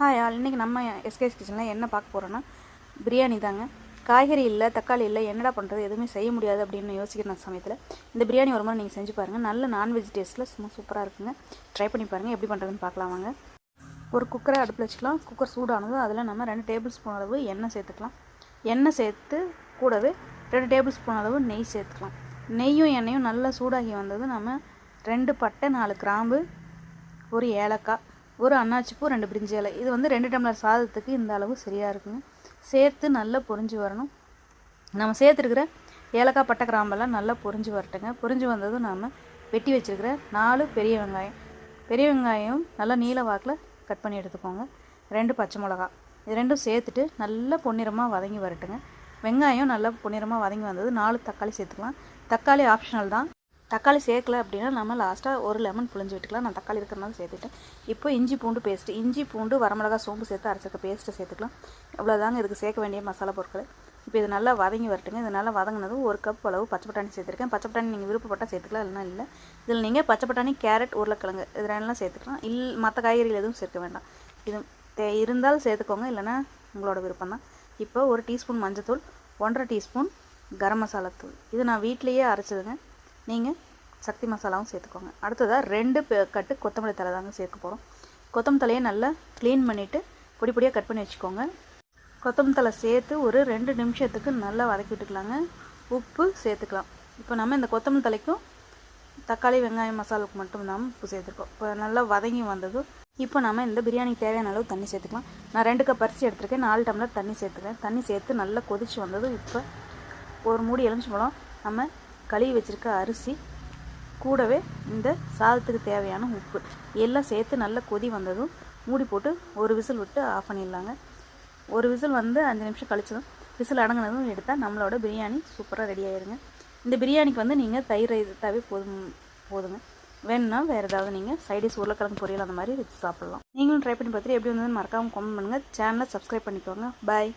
Hi all, இன்றைக்கி நம்ம SKS கிச்சனில் என்ன பார்க்க போகிறோன்னா பிரியாணி தாங்க. காய்கறி இல்லை, தக்காளி இல்லை, என்னடா பண்ணுறது, எதுவுமே செய்ய முடியாது அப்படின்னு யோசிக்கிற சமயத்தில் இந்த பிரியாணி ஒரு மாதிரி நீங்கள் செஞ்சு பாருங்கள். நல்ல நான்வெஜ் டேஸ்ட்டில் சும்மா சூப்பராக இருக்குங்க. ட்ரை பண்ணி பாருங்கள். எப்படி பண்ணுறதுன்னு பார்க்கலாம் வாங்க. ஒரு குக்கரை அடுப்பில் வச்சுக்கலாம். குக்கர் சூடானதும் அதில் நம்ம 2 டேபிள் ஸ்பூன் அளவு எண்ணெய் சேர்த்துக்கலாம். எண்ணெய் சேர்த்து கூடவே 2 டேபிள் ஸ்பூன் அளவு நெய் சேர்த்துக்கலாம். நெய்யும் எண்ணெயும் நல்லா சூடாகி வந்தது நம்ம 2 பட்டை, 4 கிராம்பு, ஒரு ஏலக்காய், ஒரு அன்னாச்சிப்பூ, 2 பிரிஞ்சி இலை, இது வந்து 2 டம்ளர் சாதத்துக்கு இந்த அளவு சரியாக இருக்குங்க. சேர்த்து நல்லா பொரிஞ்சு வரணும். நம்ம சேர்த்துருக்கிற ஏலக்காய், பட்டை, கிராம்பெல்லாம் நல்லா பொரிஞ்சு வரட்டுங்க. பொரிஞ்சு வந்ததும் நாம் வெட்டி வச்சுருக்கிற 4 பெரிய வெங்காயம், பெரிய வெங்காயம் நல்லா நீல வாக்கில் கட் பண்ணி எடுத்துக்கோங்க. 2 பச்சை மிளகா, இது ரெண்டும் சேர்த்துட்டு நல்லா பொன்னிறமாக வதங்கி வரட்டுங்க. வெங்காயம் நல்லா பொன்னிறமாக வதங்கி வந்தது 4 தக்காளி சேர்த்துக்கலாம். தக்காளி ஆப்ஷனல் தான். தக்காளி சேர்க்கல அப்படின்னா நம்ம லாஸ்ட்டாக ஒரு லெமன் புழிஞ்சு விட்டுக்கலாம். நான் தக்காளி இருக்கிறனால சேர்த்துட்டேன். இப்போ இஞ்சி பூண்டு பேஸ்ட்டு, இஞ்சி பூண்டு, வரமிளகா, சோம்பு சேர்த்து அரைச்சிருக்க பேஸ்ட்டை சேர்த்துக்கலாம். அவ்வளோதாங்க இதுக்கு சேர்க்க வேண்டிய மசாலா பொருட்கள். இப்போ இது நல்லா வதங்கி வரட்டுங்க. இது நல்லா வதங்கினதும் 1 கப் அளவு பச்சை பட்டாணி சேர்த்துருக்கேன். பச்சை பட்டாணி நீங்கள் விருப்பப்பட்டால் சேர்த்துக்கலாம், இல்லைனா இல்லை. இதில் நீங்கள் பச்சை பட்டாணி, கேரட், உருளைக்கிழங்கு இது ரெண்டெல்லாம் சேர்த்துக்கலாம். மற்ற காய்கறிகள் எதுவும் சேர்க்க வேண்டாம். இது இருந்தாலும் சேர்த்துக்கோங்க, இல்லைனா உங்களோட விருப்பம் தான். இப்போ 1 டீஸ்பூன் மஞ்சத்தூள், 1.5 டீஸ்பூன் கரம் மசாலா தூள், இது நான் வீட்டிலையே அரைச்சதுங்க. நீங்கள் சக்தி மசாலாவும் சேர்த்துக்கோங்க. அடுத்ததாக 2 கட்டு கொத்தமல்லி தலை தாங்க சேர்க்க போகிறோம். கொத்தமல்லி தலையை நல்லா க்ளீன் பண்ணிவிட்டு பொடி பொடியாக கட் பண்ணி வச்சுக்கோங்க. கொத்தமல்லி தலை சேர்த்து ஒரு 2 நிமிஷத்துக்கு நல்லா வதக்கி விட்டுக்கலாங்க. உப்பு சேர்த்துக்கலாம். இப்போ நம்ம இந்த கொத்தமல்லி தலைக்கும் தக்காளி, வெங்காயம், மசாலுக்கு மட்டும் தான் உப்பு சேர்த்துருக்கோம். இப்போ நல்லா வதங்கி வந்ததும் இப்போ நம்ம இந்த பிரியாணிக்கு தேவையான அளவு தண்ணி சேர்த்துக்கலாம். நான் 2 கப் அரிசி எடுத்துருக்கேன். 4 டம்ளர் தண்ணி சேர்த்துக்கிறேன். தண்ணி சேர்த்து நல்லா கொதிச்சு வந்ததும் இப்போ ஒரு மூடி எலுமிச்சம்பழம், நம்ம கழுவி வச்சுருக்க அரிசி, கூடவே இந்த சாதத்துக்கு தேவையான உப்பு எல்லாம் சேர்த்து நல்லா கொதி வந்ததும் மூடி போட்டு ஒரு விசில் விட்டு ஆஃப் பண்ணிடலாங்க. ஒரு விசில் வந்து 5 நிமிஷம் கழிச்சதும் விசில் அடங்கினதும் எடுத்தால் நம்மளோட பிரியாணி சூப்பராக ரெடி ஆயிருங்க. இந்த பிரியாணிக்கு வந்து நீங்கள் தயிர் எடுத்தாவே போதுங்க. வேணும்னா வேறு ஏதாவது நீங்கள் சைடிஷ் உருளைக்கிழங்கு பொரியல் அந்த மாதிரி வச்சு சாப்பிட்லாம். நீங்களும் ட்ரை பண்ணி பார்த்துட்டு எப்படி வந்ததுன்னு மறக்காமல் கமெண்ட் பண்ணுங்கள். சேனலை சப்ஸ்கிரைப் பண்ணிக்கோங்க. பாய்.